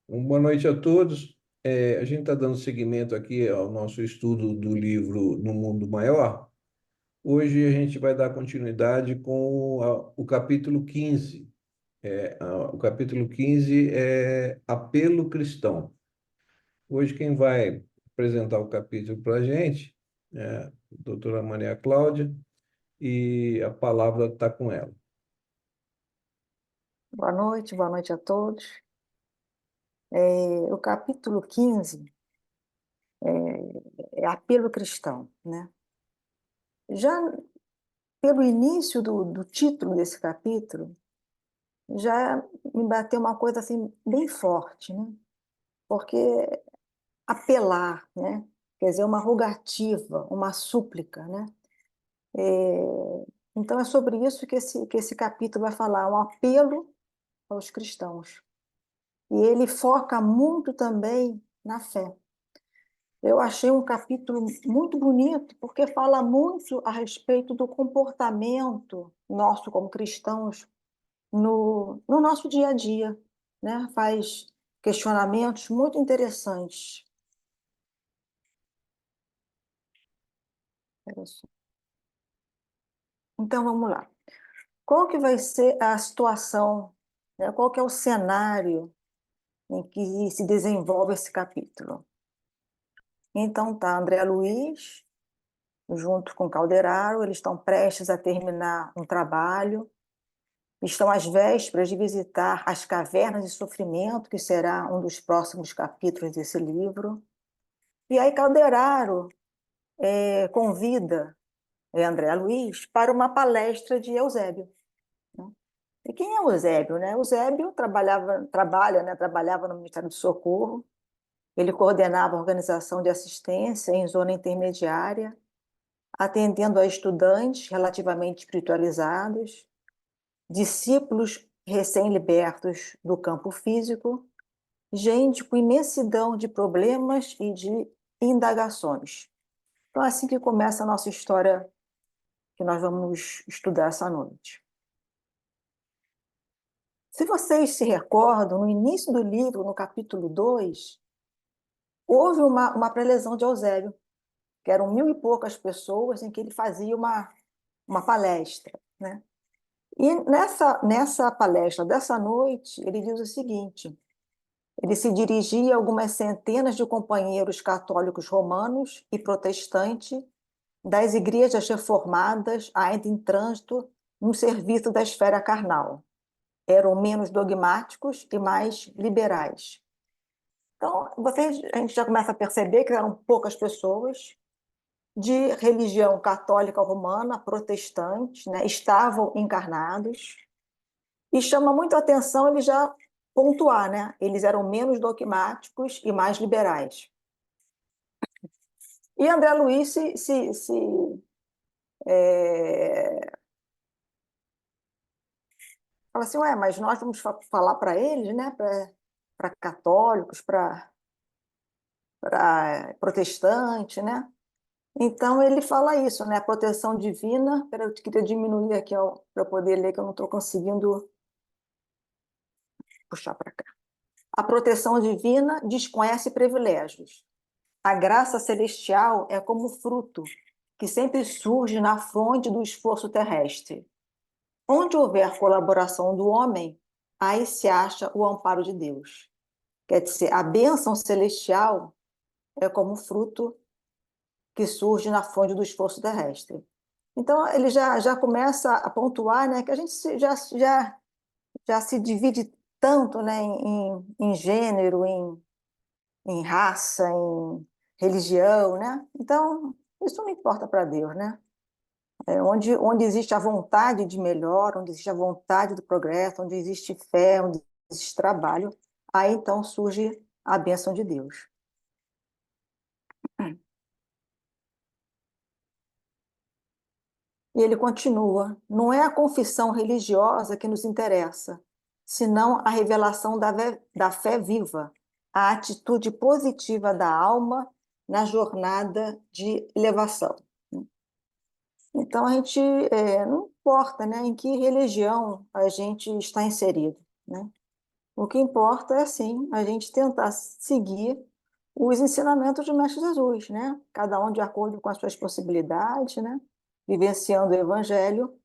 Boa noite a todos. A gente está dando seguimento aqui ao nosso estudo do livro No Mundo Maior. Hoje a gente vai dar continuidade com o capítulo 15. O capítulo 15 é Apelo Cristão. Hoje quem vai apresentar o capítulo para a gente é a doutora Maria Cláudia e a palavra está com ela. Boa noite a todos. O capítulo 15 é apelo cristão, né? Já pelo início do título desse capítulo, já me bateu uma coisa assim bem forte, né? Porque apelar, né? Quer dizer, uma rogativa, uma súplica, né? Então é sobre isso que esse capítulo vai falar, um apelo aos cristãos. E ele foca muito também na fé. Eu achei um capítulo muito bonito, porque fala muito a respeito do comportamento nosso como cristãos no nosso dia a dia, né? Faz questionamentos muito interessantes. Então, vamos lá. Qual que vai ser a situação, né? Qual que é o cenário em que se desenvolve esse capítulo? Então, tá André Luiz, junto com Calderaro, eles estão prestes a terminar um trabalho. Estão às vésperas de visitar as cavernas de sofrimento, que será um dos próximos capítulos desse livro. E aí Calderaro convida André Luiz para uma palestra de Eusébio, né? E quem é Eusébio, né? Eusébio trabalhava no Ministério do Socorro. Ele coordenava a organização de assistência em zona intermediária, atendendo a estudantes relativamente espiritualizados, discípulos recém-libertos do campo físico, gente com imensidão de problemas e de indagações. Então, é assim que começa a nossa história que nós vamos estudar essa noite. Se vocês se recordam, no início do livro, no capítulo 2, houve uma preleção de Eusébio, que eram 1.000 e poucas pessoas em que ele fazia uma palestra, né? E nessa palestra dessa noite, ele diz o seguinte: ele se dirigia a algumas centenas de companheiros católicos romanos e protestantes das igrejas reformadas ainda em trânsito no serviço da esfera carnal. Eram menos dogmáticos e mais liberais. Então, a gente já começa a perceber que eram poucas pessoas de religião católica romana, protestante, né, estavam encarnados. E chama muito a atenção ele já pontuar, né? Eles eram menos dogmáticos e mais liberais. E André Luiz fala assim, ué, mas nós vamos falar para eles, né? Para católicos, para protestantes, né? Então ele fala isso, né? A proteção divina. Peraí, eu queria diminuir aqui para eu poder ler, que eu não estou conseguindo puxar para cá. A proteção divina desconhece privilégios. A graça celestial é como fruto que sempre surge na fonte do esforço terrestre. Onde houver colaboração do homem, aí se acha o amparo de Deus. Quer dizer, a bênção celestial é como fruto que surge na fonte do esforço terrestre. Então, ele já começa a pontuar, né, que a gente já se divide tanto, né, em gênero, em raça, em religião, né? Então, isso não importa para Deus, né? Onde existe a vontade de melhor, onde existe a vontade do progresso, onde existe fé, onde existe trabalho, aí então surge a bênção de Deus. E ele continua: não é a confissão religiosa que nos interessa, senão a revelação da fé viva, a atitude positiva da alma na jornada de elevação. Então, a gente não importa, né, em que religião a gente está inserido, né? O que importa é, sim, a gente tentar seguir os ensinamentos do Mestre Jesus, né? Cada um de acordo com as suas possibilidades, né? Vivenciando o Evangelho.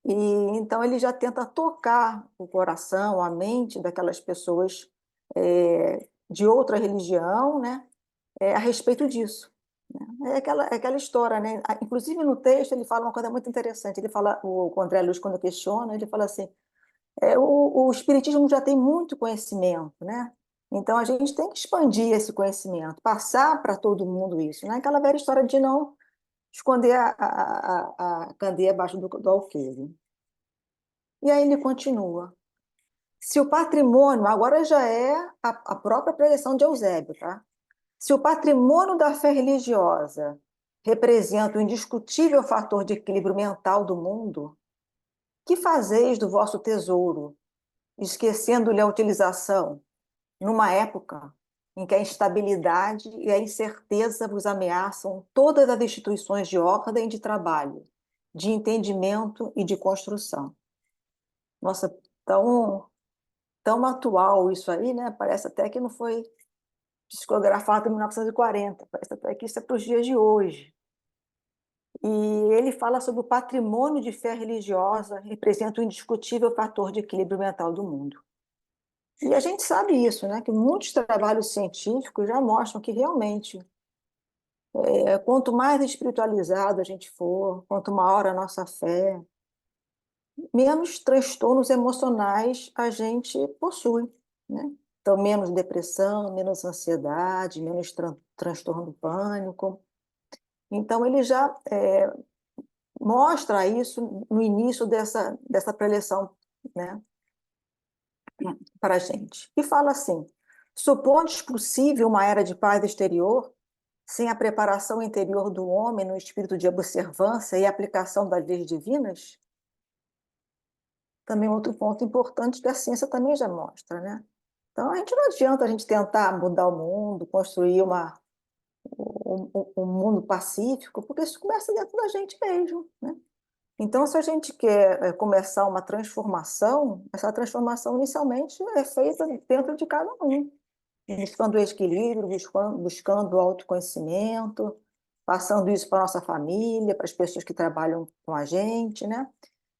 E então ele já tenta tocar o coração, a mente daquelas pessoas de outra religião, né? A respeito disso. Né? É aquela história, né? Inclusive no texto ele fala uma coisa muito interessante. Ele fala, o André Luiz, quando questiona, ele fala assim: o Espiritismo já tem muito conhecimento, né? Então a gente tem que expandir esse conhecimento, passar para todo mundo isso, né? Aquela velha história de não esconder a candeia abaixo do alqueire. E aí ele continua. Se o patrimônio, agora já é a própria preleção de Eusébio, tá? Se o patrimônio da fé religiosa representa o indiscutível fator de equilíbrio mental do mundo, que fazeis do vosso tesouro, esquecendo-lhe a utilização, numa época em que a instabilidade e a incerteza vos ameaçam todas as instituições de ordem e de trabalho, de entendimento e de construção? Nossa, tão atual isso aí, né? Parece até que não foi psicografado em 1940, parece até que isso é para os dias de hoje. E ele fala sobre o patrimônio de fé religiosa, representa um indiscutível fator de equilíbrio mental do mundo. E a gente sabe isso, né? Que muitos trabalhos científicos já mostram que realmente, quanto mais espiritualizado a gente for, quanto maior a nossa fé, menos transtornos emocionais a gente possui, né? Então, menos depressão, menos ansiedade, menos transtorno do pânico. Então, ele já mostra isso no início dessa preleção, né, para a gente. E fala assim: supondes possível uma era de paz exterior, sem a preparação interior do homem no espírito de observância e aplicação das leis divinas? Também outro ponto importante que a ciência também já mostra, né? Então, a gente não adianta a gente tentar mudar o mundo, construir um mundo pacífico, porque isso começa dentro da gente mesmo, né? Então, se a gente quer começar uma transformação, essa transformação inicialmente é feita dentro de cada um, buscando o equilíbrio, buscando o autoconhecimento, passando isso para a nossa família, para as pessoas que trabalham com a gente, né?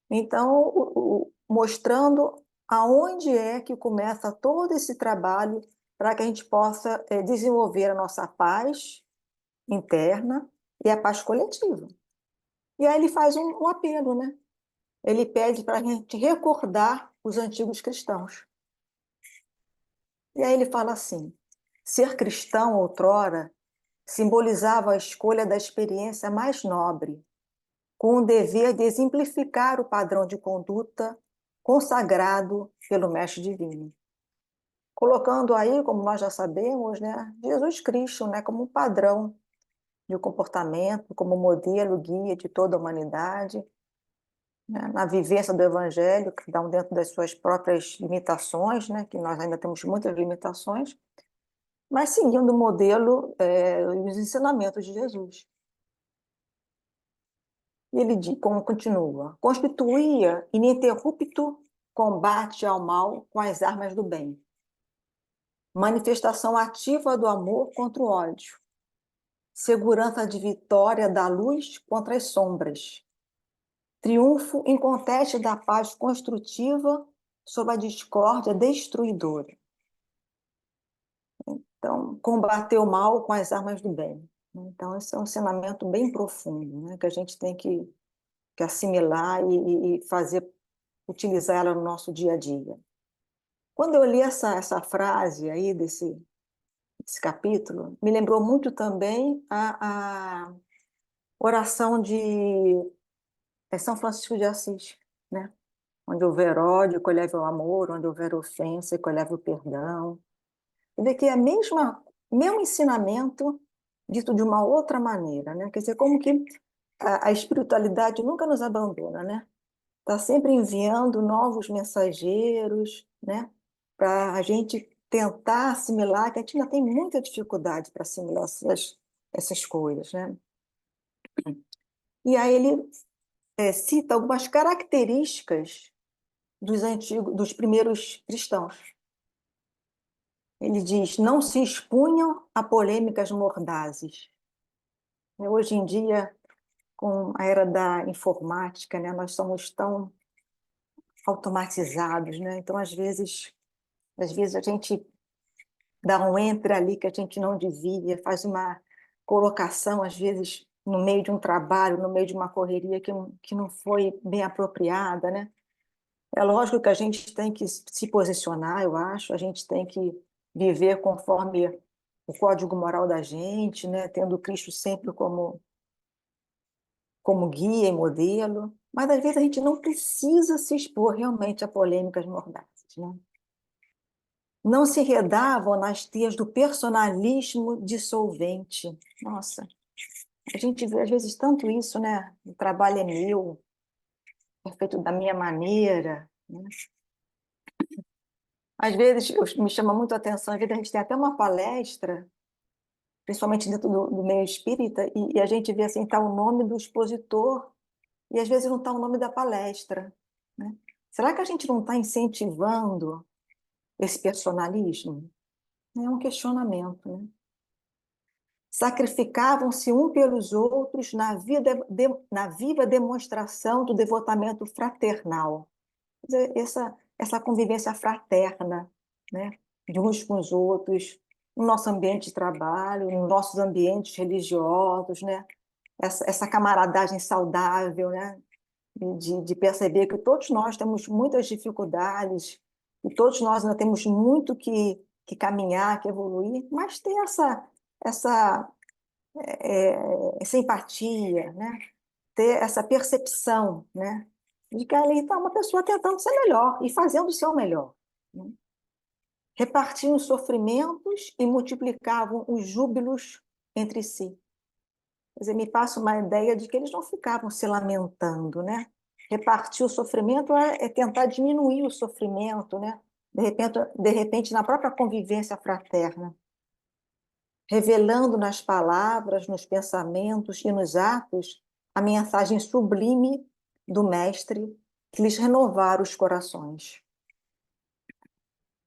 Então, mostrando aonde é que começa todo esse trabalho para que a gente possa desenvolver a nossa paz interna e a paz coletiva. E aí ele faz um apelo, né? Ele pede para a gente recordar os antigos cristãos. E aí ele fala assim: ser cristão outrora simbolizava a escolha da experiência mais nobre, com o dever de exemplificar o padrão de conduta consagrado pelo Mestre Divino. Colocando aí, como nós já sabemos, né, Jesus Cristo, né, como um padrão de comportamento, como modelo, guia de toda a humanidade, né, na vivência do Evangelho, cada um dentro das suas próprias limitações, né, que nós ainda temos muitas limitações, mas seguindo o modelo e os ensinamentos de Jesus. E ele diz, como continua: constituía ininterrupto combate ao mal com as armas do bem, manifestação ativa do amor contra o ódio, segurança de vitória da luz contra as sombras, triunfo inconteste da paz construtiva sobre a discórdia destruidora. Então, combater o mal com as armas do bem. Então, esse é um ensinamento bem profundo, né, que a gente tem que assimilar e fazer, utilizar ela no nosso dia a dia. Quando eu li essa frase aí desse capítulo, me lembrou muito também a oração de São Francisco de Assis, né? Onde houver ódio, colheve o amor; onde houver ofensa, colheve o perdão. Quer dizer que é mesmo ensinamento dito de uma outra maneira, né? Quer dizer, como que a espiritualidade nunca nos abandona, né? Está sempre enviando novos mensageiros, né? Para a gente tentar assimilar, que a gente ainda tem muita dificuldade para assimilar essas coisas, né? E aí ele cita algumas características dos primeiros cristãos. Ele diz: não se expunham a polêmicas mordazes. Hoje em dia, com a era da informática, né, nós somos tão automatizados, né? Então, às vezes a gente dá um enter ali que a gente não devia, faz uma colocação, às vezes, no meio de um trabalho, no meio de uma correria que não foi bem apropriada, né? É lógico que a gente tem que se posicionar, eu acho, a gente tem que viver conforme o código moral da gente, né? Tendo Cristo sempre como guia e modelo, mas às vezes a gente não precisa se expor realmente a polêmicas mordazes, né? Não se enredavam nas teias do personalismo dissolvente. Nossa, a gente vê às vezes tanto isso, né? O trabalho é meu, é feito da minha maneira, né? Às vezes me chama muito a atenção, às vezes a gente tem até uma palestra, principalmente dentro do meio espírita, e a gente vê assim, está o nome do expositor, e às vezes não está o nome da palestra, né? Será que a gente não está incentivando esse personalismo? É um questionamento, né? Sacrificavam-se um pelos outros na viva demonstração do devotamento fraternal. Quer dizer, essa convivência fraterna, né? De uns com os outros, no nosso ambiente de trabalho, nos nossos ambientes religiosos, né? Essa camaradagem saudável, né? De perceber que todos nós temos muitas dificuldades e todos nós ainda temos muito que caminhar, que evoluir, mas ter essa, essa empatia, né? Ter essa percepção, né? De que ali está uma pessoa tentando ser melhor e fazendo o seu melhor, né? Repartiam os sofrimentos e multiplicavam os júbilos entre si. Quer dizer, me passa uma ideia de que eles não ficavam se lamentando, né? Repartir o sofrimento é tentar diminuir o sofrimento, né? De repente, na própria convivência fraterna, revelando nas palavras, nos pensamentos e nos atos a mensagem sublime do Mestre que lhes renovara os corações.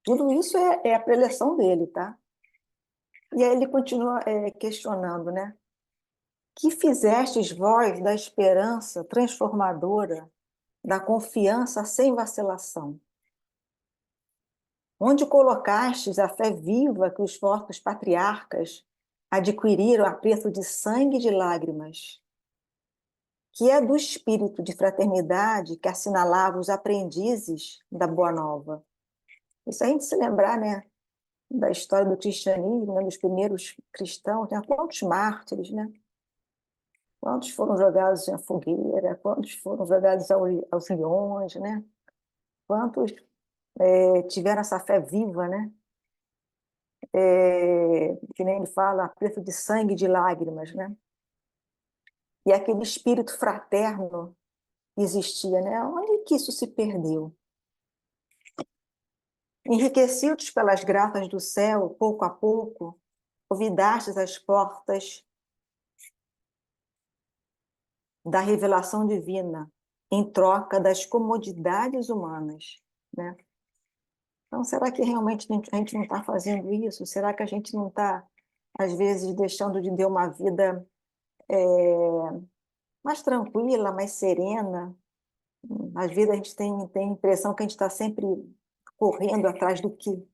Tudo isso é a preleção dele, tá? E aí ele continua questionando, né? Que fizestes vós da esperança transformadora, da confiança sem vacilação? Onde colocastes a fé viva que os vossos patriarcas adquiriram a preço de sangue e de lágrimas? Que é do espírito de fraternidade que assinalava os aprendizes da Boa Nova. Isso a gente se lembrar, né, da história do cristianismo, né, dos primeiros cristãos, né, quantos mártires, né? Quantos foram jogados em fogueira, quantos foram jogados aos leões, né? Quantos tiveram essa fé viva, né? Que nem ele fala, a preço de sangue e de lágrimas, né? E aquele espírito fraterno existia, né? Onde que isso se perdeu? Enriquecidos pelas graças do céu, pouco a pouco, convidastes as portas da revelação divina em troca das comodidades humanas, né? Então, será que realmente a gente não está fazendo isso? Será que a gente não está, às vezes, deixando de ter uma vida mais tranquila, mais serena? Às vezes a gente tem a impressão que a gente está sempre correndo atrás do quê,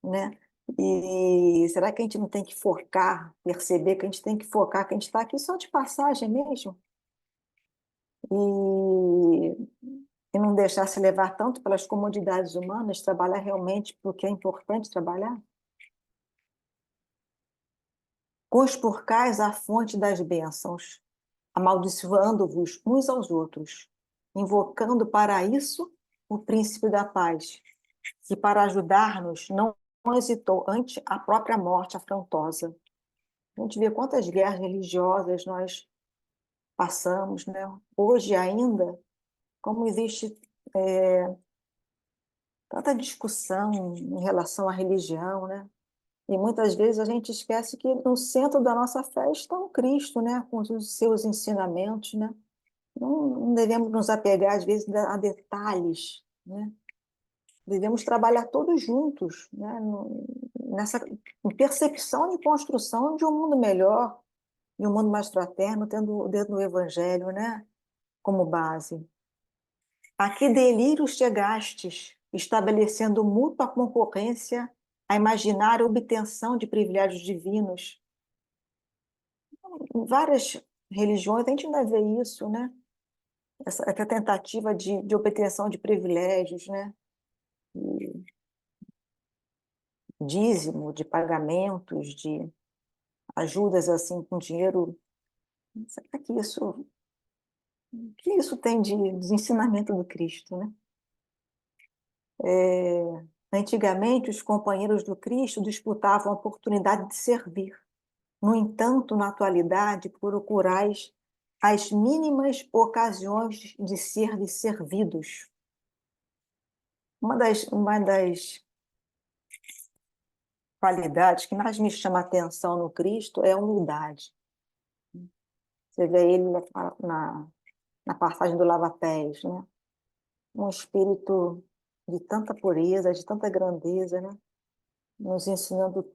né? E será que a gente não tem que focar, perceber que a gente tem que focar, que a gente está aqui só de passagem mesmo? E não deixar se levar tanto pelas comodidades humanas, trabalhar realmente porque é importante trabalhar? Conspurcais a fonte das bênçãos, amaldiçoando-vos uns aos outros, invocando para isso o príncipe da paz, que para ajudar-nos não hesitou ante a própria morte afrontosa. A gente vê quantas guerras religiosas nós passamos, né? Hoje ainda, como existe tanta discussão em relação à religião, né? E muitas vezes a gente esquece que no centro da nossa fé está o Cristo, né? Com os seus ensinamentos, né? Não devemos nos apegar, às vezes, a detalhes, né? Devemos trabalhar todos juntos, né? Nessa em percepção e construção de um mundo melhor, de um mundo mais fraterno, tendo o dedo no Evangelho, né? Como base. A que delírios chegastes, estabelecendo mútua concorrência, a imaginar a obtenção de privilégios divinos. Em várias religiões a gente ainda vê isso, né? Essa tentativa de obtenção de privilégios, né? De dízimo, de pagamentos, de ajudas assim com dinheiro. Será que isso tem de ensinamento do Cristo, né? Antigamente, os companheiros do Cristo disputavam a oportunidade de servir. No entanto, na atualidade, procurais as mínimas ocasiões de ser servidos. Uma das qualidades que mais me chama a atenção no Cristo é a humildade. Você vê ele na passagem do lava-pés, né? Um espírito de tanta pureza, de tanta grandeza, né? Nos ensinando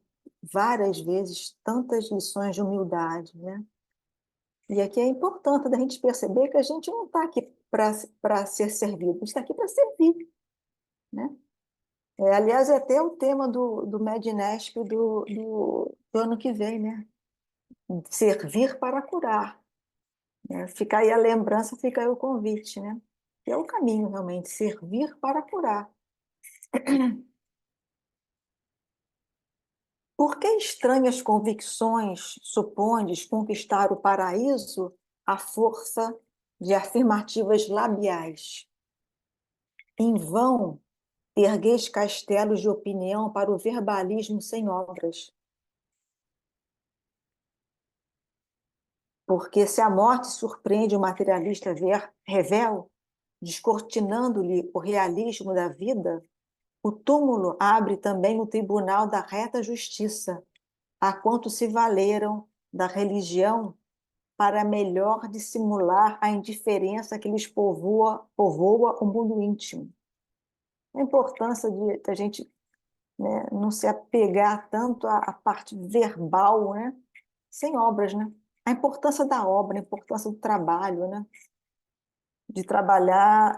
várias vezes tantas lições de humildade, né? E aqui é importante da gente perceber que a gente não está aqui para ser servido, a gente está aqui para servir, né? Aliás, é até o tema do Mednesp do ano que vem, né? Servir para curar, né? Fica aí a lembrança, fica aí o convite, né? Que é o caminho, realmente, servir para curar. Por que estranhas convicções supondes conquistar o paraíso à força de afirmativas labiais? Em vão ergueis castelos de opinião para o verbalismo sem obras. Porque se a morte surpreende o materialista revel, descortinando-lhe o realismo da vida, o túmulo abre também o tribunal da reta justiça, a quanto se valeram da religião para melhor dissimular a indiferença que lhes povoa o mundo íntimo. A importância de a gente, né, não se apegar tanto à parte verbal, né, sem obras, né? A importância da obra, a importância do trabalho, né? De trabalhar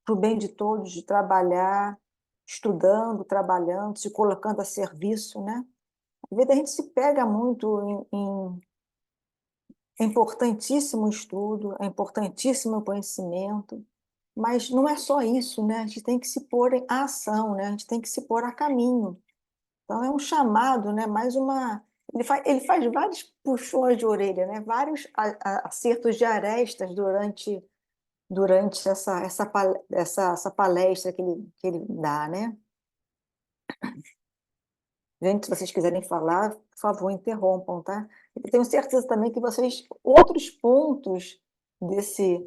para o bem de todos, de trabalhar estudando, trabalhando, se colocando a serviço, né? Às vezes a gente se pega muito é importantíssimo o estudo, é importantíssimo o conhecimento, mas não é só isso, né? A gente tem que se pôr em ação, né? A gente tem que se pôr a caminho. Então é um chamado, né? Mais uma. Ele faz vários puxões de orelha, né? Vários acertos de arestas durante essa palestra que ele dá, né? Gente, se vocês quiserem falar, por favor, interrompam, tá? Eu tenho certeza também que outros pontos desse,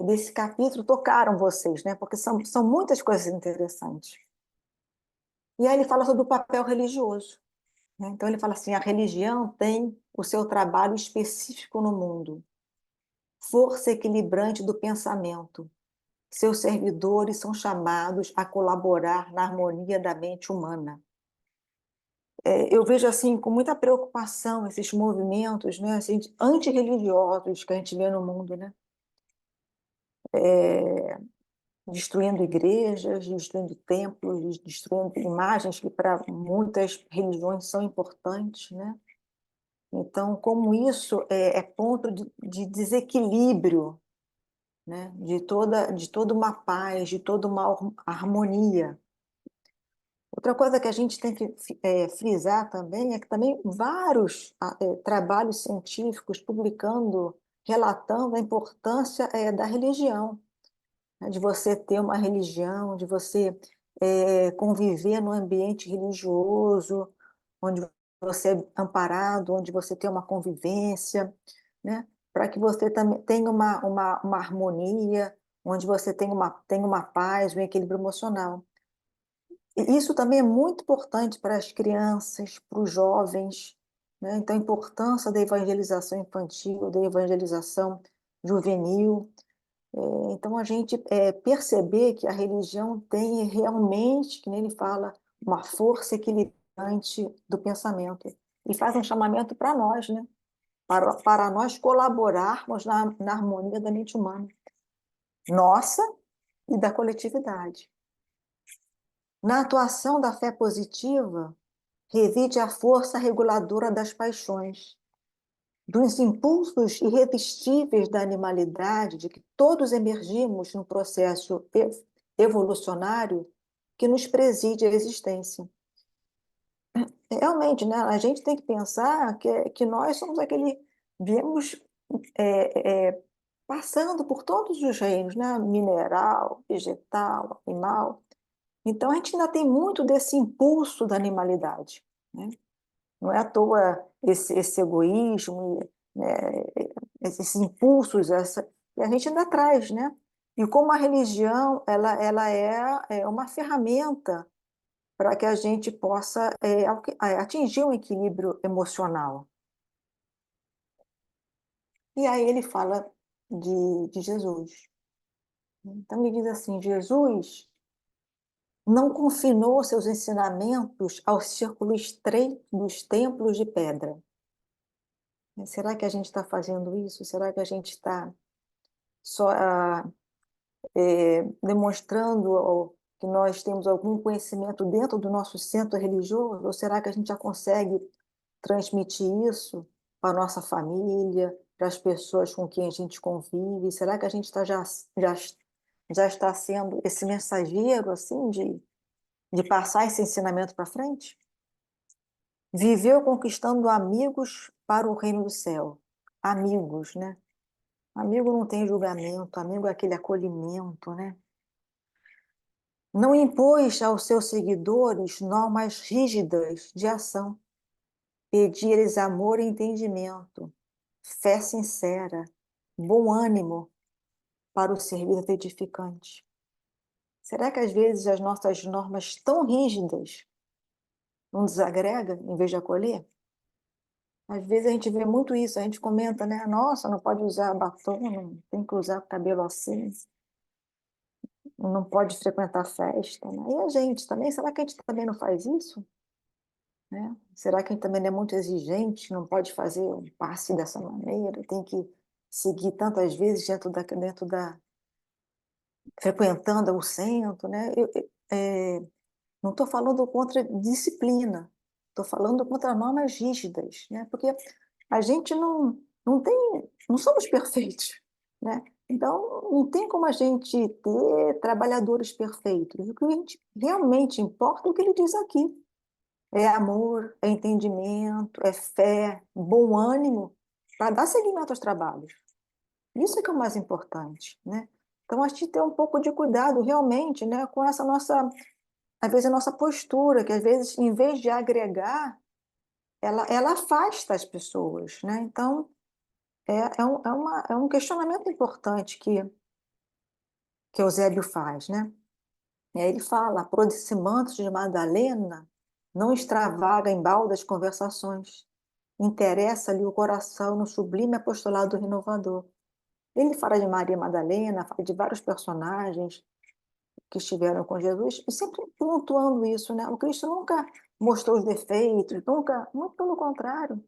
desse capítulo tocaram vocês, né? Porque são muitas coisas interessantes. E aí ele fala sobre o papel religioso, né? Então ele fala assim, a religião tem o seu trabalho específico no mundo, força equilibrante do pensamento. Seus servidores são chamados a colaborar na harmonia da mente humana. Eu vejo assim com muita preocupação esses movimentos, né, assim, antirreligiosos que a gente vê no mundo, né? Destruindo igrejas, destruindo templos, destruindo imagens que para muitas religiões são importantes, né? Então, como isso é ponto de desequilíbrio, né? De toda uma paz, de toda uma harmonia. Outra coisa que a gente tem que frisar também é que também vários trabalhos científicos publicando, relatando a importância da religião, né? De você ter uma religião, de você conviver num ambiente religioso, onde você é amparado, onde você tem uma convivência, né? Para que você também tenha uma harmonia, onde você tenha uma paz, um equilíbrio emocional. E isso também é muito importante para as crianças, para os jovens, né? Então, a importância da evangelização infantil, da evangelização juvenil. Então, a gente perceber que a religião tem realmente, que nem ele fala, uma força equilibrante do pensamento. E faz um chamamento para nós, né? Para nós colaborarmos na harmonia da mente humana, nossa e da coletividade. Na atuação da fé positiva, reside a força reguladora das paixões, dos impulsos irresistíveis da animalidade, de que todos emergimos num processo evolucionário que nos preside a existência. Realmente, né, a gente tem que pensar que nós somos aquele, viemos passando por todos os reinos, né, mineral, vegetal, animal. Então, a gente ainda tem muito desse impulso da animalidade, né? Não é à toa esse egoísmo, né, esses impulsos, e a gente ainda traz, né? E como a religião ela é uma ferramenta para que a gente possa atingir um equilíbrio emocional. E aí ele fala de Jesus. Então ele diz assim, Jesus não confinou seus ensinamentos ao círculo estreito dos templos de pedra. Será que a gente está fazendo isso? Será que a gente está só demonstrando que nós temos algum conhecimento dentro do nosso centro religioso? Ou será que a gente já consegue transmitir isso para a nossa família, para as pessoas com quem a gente convive? Será que a gente já está sendo esse mensageiro assim de passar esse ensinamento para frente? Viveu conquistando amigos para o reino do céu. Amigos, né? Amigo não tem julgamento, amigo é aquele acolhimento, né? Não impôs aos seus seguidores normas rígidas de ação. Pedia-lhes amor e entendimento, fé sincera, bom ânimo para o serviço edificante. Será que às vezes as nossas normas tão rígidas não desagrega em vez de acolher? Às vezes a gente vê muito isso, a gente comenta, né? Nossa, não pode usar batom, não tem que usar cabelo assim, não pode frequentar festa, né? E a gente também, será que a gente também não faz isso? Né? Será que a gente também não é muito exigente, não pode fazer um passe dessa maneira, tem que seguir tantas vezes frequentando o centro, né? Não estou falando contra disciplina, estou falando contra normas rígidas, né? Porque a gente não somos perfeitos, né? Então, não tem como a gente ter trabalhadores perfeitos. O que a gente realmente importa é o que ele diz aqui. É amor, é entendimento, é fé, bom ânimo para dar seguimento aos trabalhos. Isso é que é o mais importante, né? Então, a gente tem um pouco de cuidado realmente, né, com essa nossa, às vezes, a nossa postura, que às vezes, em vez de agregar, ela afasta as pessoas, né? Então, é um questionamento importante que Eusébio faz, né? E aí ele fala, aproximando-se de Madalena, não extravaga em baldas conversações, interessa-lhe o coração no sublime apostolado renovador. Ele fala de Maria Madalena, fala de vários personagens que estiveram com Jesus, e sempre pontuando isso, né? O Cristo nunca mostrou os defeitos, nunca, muito pelo contrário,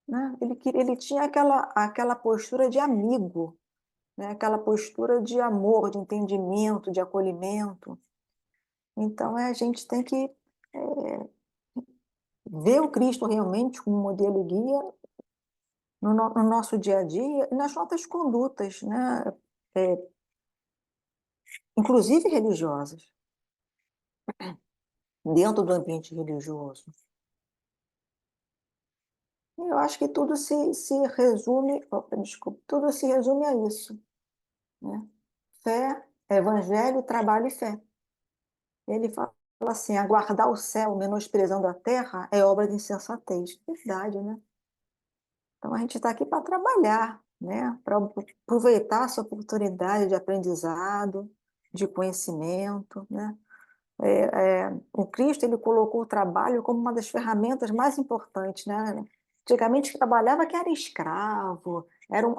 né? Ele tinha aquela postura de amigo, né? Aquela postura de amor, de entendimento, de acolhimento. Então, a gente tem que ver o Cristo realmente como modelo e guia no nosso dia a dia e nas nossas condutas, né? É, inclusive religiosas, dentro do ambiente religioso. E eu acho que tudo se resume, opa, desculpa, tudo se resume a isso, né? Fé, evangelho, trabalho e fé. Ele fala assim, aguardar o céu menosprezando a terra é obra de insensatez. Verdade, né? Então a gente está aqui para trabalhar, né? Para aproveitar essa oportunidade de aprendizado, de conhecimento, né? O Cristo ele colocou o trabalho como uma das ferramentas mais importantes, né? Antigamente trabalhava que era escravo,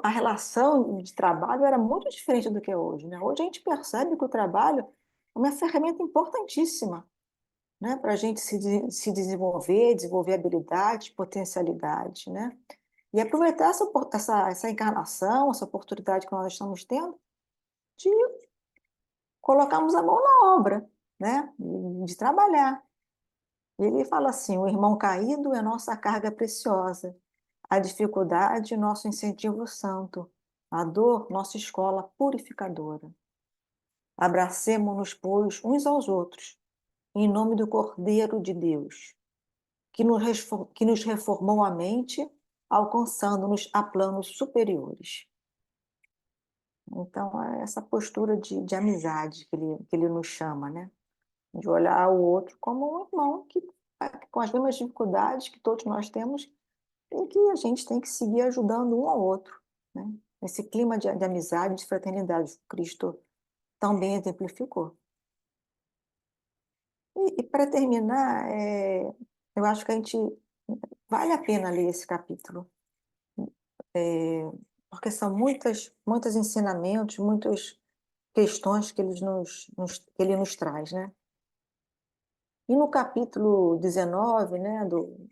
a relação de trabalho era muito diferente do que é hoje, né? Hoje a gente percebe que o trabalho é uma ferramenta importantíssima, né? Para a gente se desenvolver, desenvolver habilidades, potencialidades, né? E aproveitar essa encarnação, essa oportunidade que nós estamos tendo de colocarmos a mão na obra, né? De trabalhar. Ele fala assim: o irmão caído é nossa carga preciosa, a dificuldade, nosso incentivo santo, a dor, nossa escola purificadora. Abracemo-nos, pois, uns aos outros, em nome do Cordeiro de Deus, que nos reformou a mente, alcançando-nos a planos superiores. Então, é essa postura de amizade que ele nos chama, né? De olhar o outro como um irmão que, com as mesmas dificuldades que todos nós temos, e que a gente tem que seguir ajudando um ao outro, né? Esse clima de amizade, de fraternidade, Cristo também exemplificou. E para terminar, eu acho que a gente vale a pena ler esse capítulo, porque são muitos ensinamentos, muitas questões que que ele nos traz, né? E no capítulo 19, né, do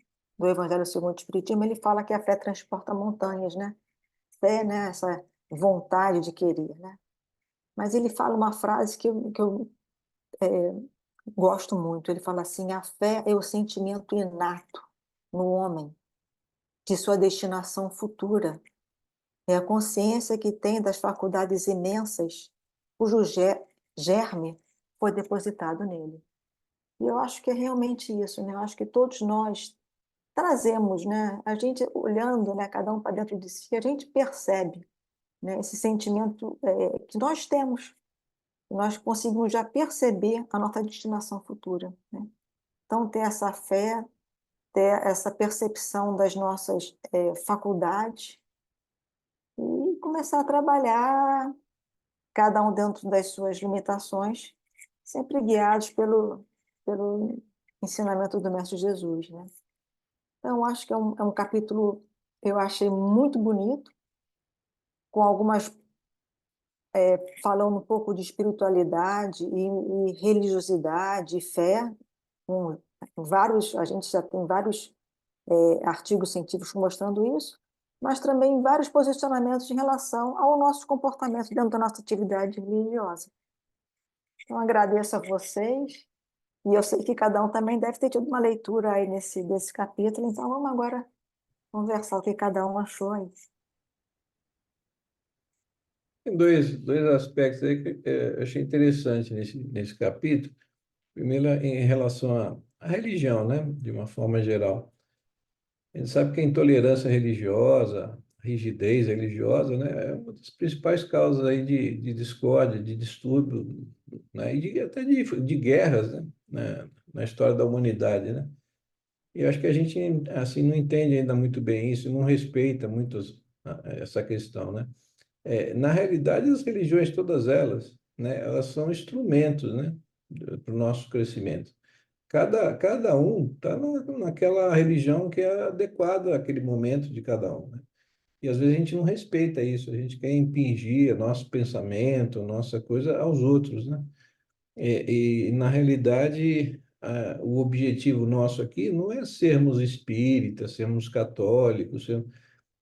Evangelho segundo o Espiritismo, ele fala que a fé transporta montanhas, né? Fé, né, essa vontade de querer, né? Mas ele fala uma frase que eu gosto muito. Ele fala assim: a fé é o sentimento inato no homem de sua destinação futura. É a consciência que tem das faculdades imensas cujo germe foi depositado nele. E eu acho que é realmente isso, né? Eu acho que todos nós trazemos, né? A gente olhando, né, cada um para dentro de si, a gente percebe, né, esse sentimento que nós temos. Nós conseguimos já perceber a nossa destinação futura, né? Então, ter essa fé, ter essa percepção das nossas faculdades e começar a trabalhar, cada um dentro das suas limitações, sempre guiados pelo ensinamento do Mestre Jesus, né? Então, acho que é um capítulo, eu achei muito bonito, com algumas falando um pouco de espiritualidade e religiosidade e fé, com a gente já tem vários artigos científicos mostrando isso, mas também vários posicionamentos em relação ao nosso comportamento dentro da nossa atividade religiosa. Então, agradeço a vocês, e eu sei que cada um também deve ter tido uma leitura aí desse capítulo, então vamos agora conversar o que cada um achou aí. Tem dois aspectos aí que eu achei interessante nesse capítulo. Primeiro, em relação à religião, né? De uma forma geral. A gente sabe que a intolerância religiosa, a rigidez religiosa, né? É uma das principais causas aí de discórdia, de distúrbio, né? E até de guerras, né? Na história da humanidade, né? E eu acho que a gente, assim, não entende ainda muito bem isso, não respeita muito essa questão, né? Na realidade, as religiões, todas elas, né, elas são instrumentos, né, para o nosso crescimento. Cada um está naquela religião que é adequada àquele momento de cada um, né? E às vezes a gente não respeita isso, a gente quer impingir nosso pensamento, nossa coisa aos outros, né? Na realidade, o objetivo nosso aqui não é sermos espíritas, sermos católicos,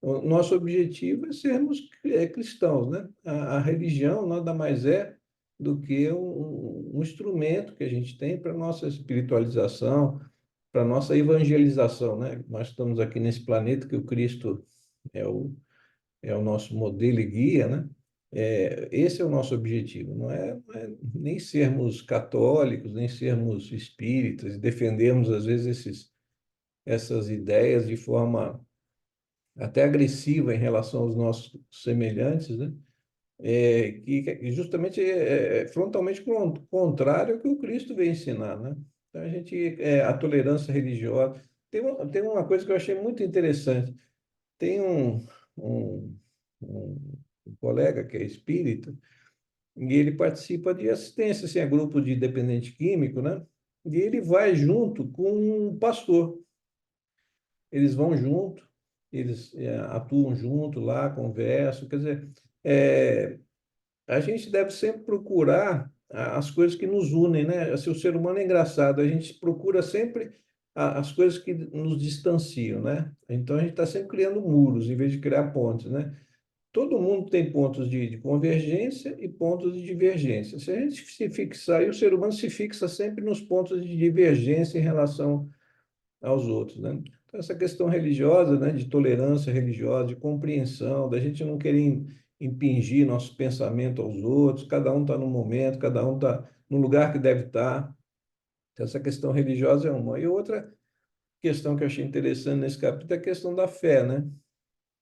o nosso objetivo é sermos cristãos, né? A religião nada mais é do que um instrumento que a gente tem para nossa espiritualização, para nossa evangelização, né? Nós estamos aqui nesse planeta que o Cristo é o nosso modelo e guia, né? Esse é o nosso objetivo, não é nem sermos católicos, nem sermos espíritas, e defendermos às vezes essas ideias de forma até agressiva em relação aos nossos semelhantes, né? Que justamente é frontalmente contrário ao que o Cristo veio ensinar, né? Então, a tolerância religiosa. Tem uma coisa que eu achei muito interessante. Tem um, um colega que é espírita, e ele participa de assistência assim, a grupo de dependente químico, né? E ele vai junto com um pastor. Eles vão junto, eles atuam junto lá, conversam. Quer dizer, é, a gente deve sempre procurar as coisas que nos unem, né? Assim, o ser humano é engraçado, a gente procura sempre as coisas que nos distanciam, né? Então a gente está sempre criando muros em vez de criar pontes, né? Todo mundo tem pontos de convergência e pontos de divergência. Se a gente se fixar, e o ser humano se fixa sempre nos pontos de divergência em relação aos outros, né? Então, essa questão religiosa, né, de tolerância religiosa, de compreensão, da gente não querer impingir nosso pensamento aos outros, cada um está no momento, cada um está no lugar que deve estar. Então, essa questão religiosa é uma. E outra questão que eu achei interessante nesse capítulo é a questão da fé, né?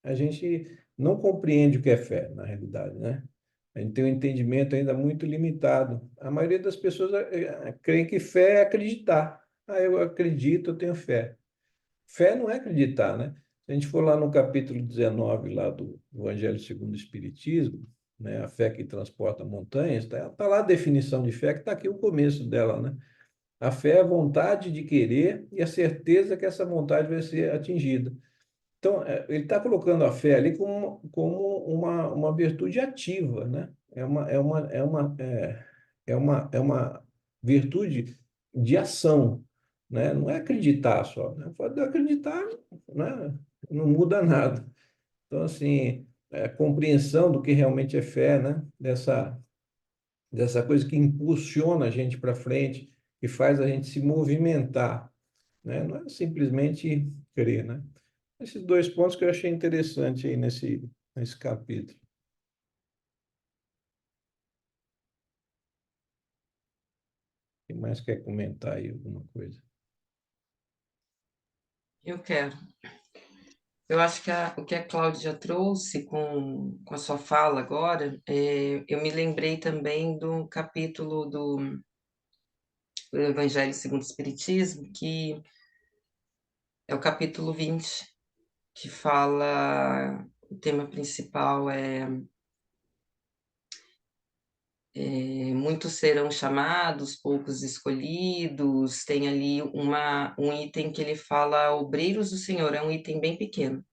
A gente não compreende o que é fé, na realidade, né? A gente tem um entendimento ainda muito limitado. A maioria das pessoas creem que fé é acreditar. Ah, eu acredito, eu tenho fé. Fé não é acreditar, né? Se a gente for lá no capítulo 19 lá do Evangelho segundo o Espiritismo, né, a fé que transporta montanhas, tá lá a definição de fé, que está aqui o começo dela, né? A fé é a vontade de querer e a certeza que essa vontade vai ser atingida. Então, ele está colocando a fé ali como uma virtude ativa, né? É uma virtude de ação, né? Não é acreditar só, né? Pode acreditar, né? Não muda nada. Então, assim, a compreensão do que realmente é fé, né? Dessa coisa que impulsiona a gente para frente, que faz a gente se movimentar, né? Não é simplesmente crer, né? Esses dois pontos que eu achei interessante aí nesse capítulo. Quem mais quer comentar aí alguma coisa? Eu quero. Eu acho que o que a Cláudia trouxe com a sua fala agora, eu me lembrei também do capítulo do Evangelho segundo o Espiritismo, que é o capítulo 20, que fala, o tema principal muitos serão chamados, poucos escolhidos, tem ali um item que ele fala, obreiros do Senhor, é um item bem pequeno,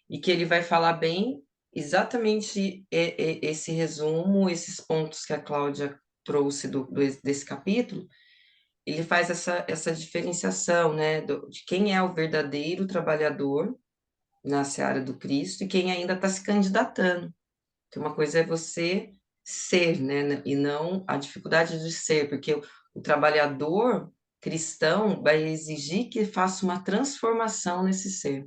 e que ele vai falar bem exatamente esse resumo, esses pontos que a Cláudia trouxe desse capítulo, ele faz essa diferenciação, né, de quem é o verdadeiro trabalhador na seara do Cristo e quem ainda está se candidatando. Que uma coisa é você ser, né, e não a dificuldade de ser, porque o trabalhador cristão vai exigir que faça uma transformação nesse ser,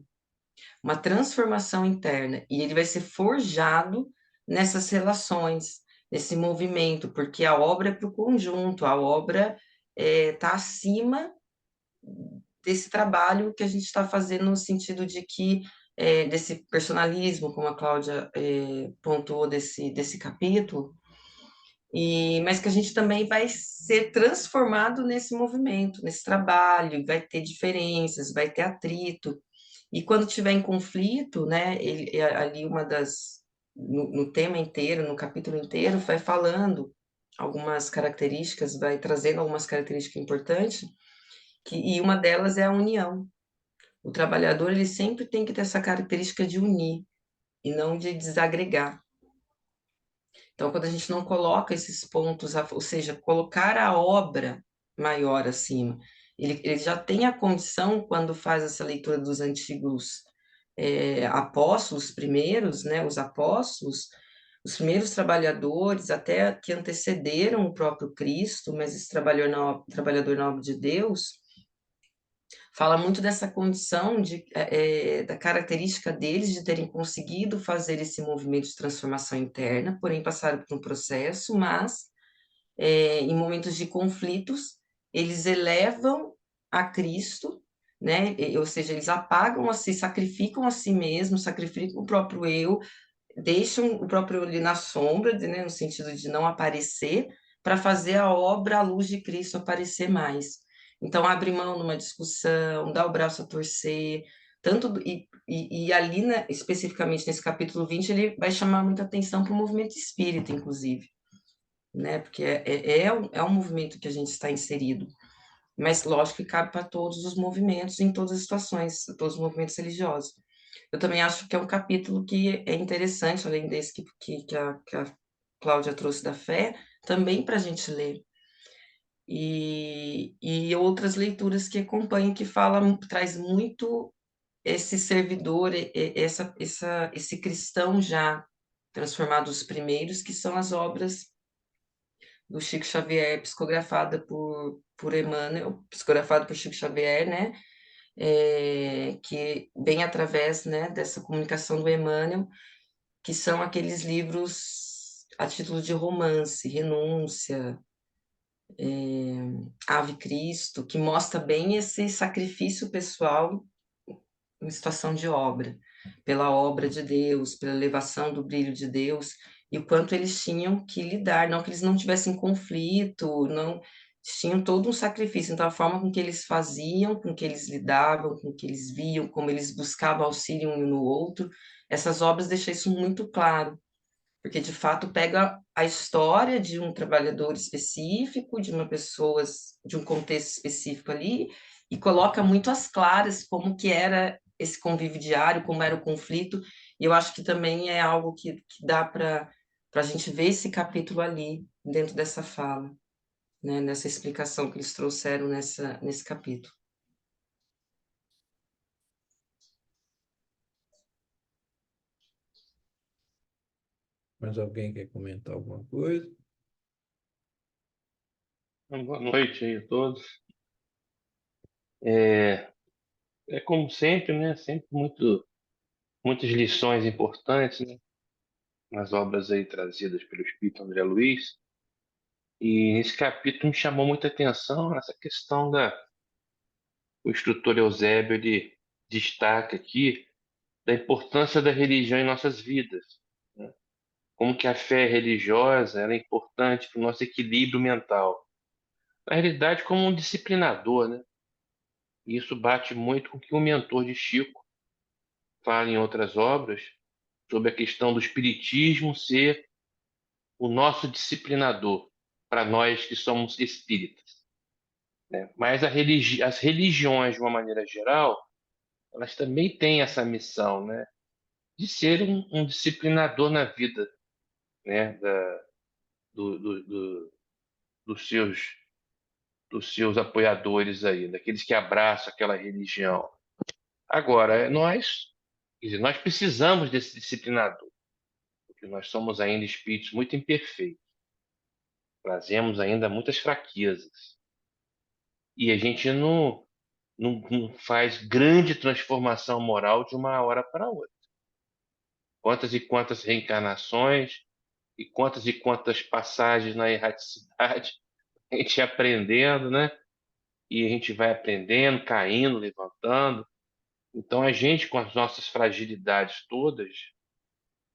uma transformação interna, e ele vai ser forjado nessas relações, nesse movimento, porque a obra é para o conjunto, a obra está acima desse trabalho que a gente está fazendo no sentido de que desse personalismo, como a Cláudia pontuou desse capítulo, mas que a gente também vai ser transformado nesse movimento, nesse trabalho, vai ter diferenças, vai ter atrito, e quando tiver em conflito, né, ali no tema inteiro, no capítulo inteiro, vai falando algumas características, vai trazendo algumas características importantes, e uma delas é a união. O trabalhador, ele sempre tem que ter essa característica de unir e não de desagregar. Então, quando a gente não coloca esses pontos, ou seja, colocar a obra maior acima, ele já tem a condição, quando faz essa leitura dos antigos apóstolos primeiros, né, os primeiros trabalhadores, até que antecederam o próprio Cristo, mas esse trabalhador na obra de Deus, fala muito dessa condição da característica deles de terem conseguido fazer esse movimento de transformação interna, porém passaram por um processo, mas em momentos de conflitos, eles elevam a Cristo, né? Ou seja, eles apagam a si, sacrificam a si mesmos, sacrificam o próprio eu, deixam o próprio eu ali na sombra, né? No sentido de não aparecer, para fazer a obra à luz de Cristo aparecer mais. Então, abre mão numa discussão, dá o braço a torcer, e ali, né, especificamente nesse capítulo 20, ele vai chamar muita atenção para o movimento espírita, inclusive, né? Porque é um movimento que a gente está inserido, mas lógico que cabe para todos os movimentos, em todas as situações, todos os movimentos religiosos. Eu também acho que é um capítulo que é interessante, além desse que a Cláudia trouxe da fé, também para a gente ler. E outras leituras que acompanham, que fala, traz muito esse servidor, esse cristão já transformado os primeiros, que são as obras do Chico Xavier, psicografada por Emmanuel, psicografada por Chico Xavier, né? Que vem através, né, dessa comunicação do Emmanuel, que são aqueles livros a título de romance, Renúncia, Ave Cristo, que mostra bem esse sacrifício pessoal em situação de obra, pela obra de Deus, pela elevação do brilho de Deus, e o quanto eles tinham que lidar, não que eles não tivessem conflito, não tinham todo um sacrifício, então a forma com que eles faziam, com que eles lidavam, com que eles viam, como eles buscavam auxílio um no outro, essas obras deixam isso muito claro, porque de fato pega a história de um trabalhador específico, de uma pessoa, de um contexto específico ali, e coloca muito às claras como que era esse convívio diário, como era o conflito, e eu acho que também é algo que dá para a gente ver esse capítulo ali, dentro dessa fala, né, nessa explicação que eles trouxeram nesse capítulo. Mas alguém quer comentar alguma coisa? Boa noite aí a todos. É, é como sempre, né? Sempre muitas lições importantes, né? Nas obras aí trazidas pelo Espírito André Luiz. E nesse capítulo me chamou muita atenção essa questão o instrutor Eusébio, ele destaca aqui da importância da religião em nossas vidas, né? Como que a fé religiosa ela é importante para o nosso equilíbrio mental. Na realidade, como um disciplinador, né? E isso bate muito com o que o mentor de Chico fala em outras obras sobre a questão do espiritismo ser o nosso disciplinador para nós que somos espíritas, né? Mas as religiões, de uma maneira geral, elas também têm essa missão, né, de ser um disciplinador na vida, né, do, do, do, dos seus dos seus apoiadores aí, daqueles que abraçam aquela religião. Agora, quer dizer, nós precisamos desse disciplinador, porque nós somos ainda espíritos muito imperfeitos. Trazemos ainda muitas fraquezas. E a gente não faz grande transformação moral de uma hora para outra. Quantas e quantas reencarnações e quantas passagens na erraticidade, a gente aprendendo, né? E a gente vai aprendendo, caindo, levantando. Então a gente, com as nossas fragilidades todas,